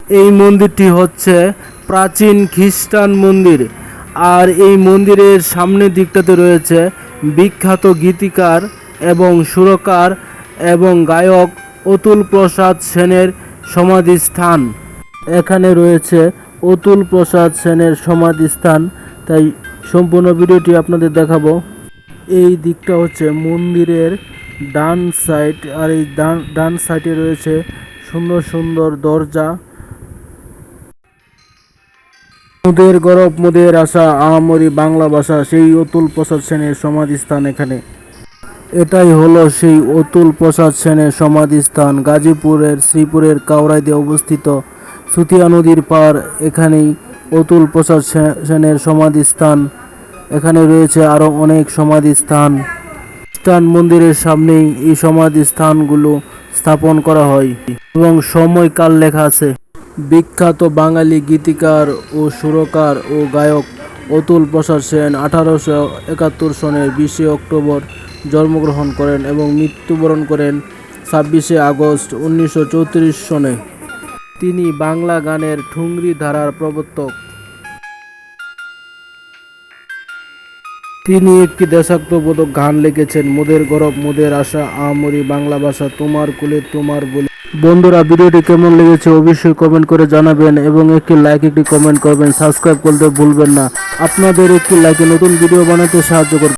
এই মন্দিরটি হচ্ছে প্রাচীন খ্রিস্টান মন্দির। আর এই মন্দিরের সামনের দিকটাতে রয়েছে বিখ্যাত গীতিকার এবং সুরকার এবং গায়ক অতুল প্রসাদ সেনের সমাধিস্থান। এখানে রয়েছে অতুল প্রসাদ সেনের সমাধিস্থান। তাই সম্পূর্ণ ভিডিওটি আপনাদের দেখাবো। এই দিকটা হচ্ছে মন্দিরের ডান সাইড, আর এই ডান সাইডে রয়েছে সুন্দর সুন্দর দরজা। মোদের গরব মোদের আশা আহামরি বাংলা ভাষা, সেই অতুল প্রসাদ সেনের সমাধিস্থান এখানে। এটাই হলো সেই অতুল প্রসাদ সেনের সমাধিস্থান, গাজীপুরের শ্রীপুরের কাউরাইতে অবস্থিত সুতিয়া নদীর পার। এখানেই অতুল প্রসাদ সেনের সমাধিস্থান। এখানে রয়েছে আরও অনেক সমাধিস্থান। খ্রিস্টান মন্দিরের সামনেই এই সমাধিস্থানগুলো স্থাপন করা হয় এবং সময়কাল লেখা আছে। বিখ্যাত বাঙালি গীতিকার ও সুরকার ও গায়ক অতুল প্রসাদ সেন 1871 সনের 20 অক্টোবর জন্মগ্রহণ করেন এবং মৃত্যুবরণ করেন 26 আগস্ট 1934 সনে। তিনি বাংলা গানের ঠুংরি ধারার প্রবর্তক। তিনি একটি দেশাত্মবোধক গান লিখেছেন, মোদের গরব মোদের আশা আহামরি বাংলা ভাষা, তোমার কুলে তোমার বলে। বন্ধুরা, ভিডিওটি কেমন লেগেছে অবশ্যই কমেন্ট করে জানাবেন এবং একটি লাইক একটি কমেন্ট করবেন। সাবস্ক্রাইব করতে ভুলবেন না। আপনাদের একটি লাইকে নতুন ভিডিও বানাতে সাহায্য করবে।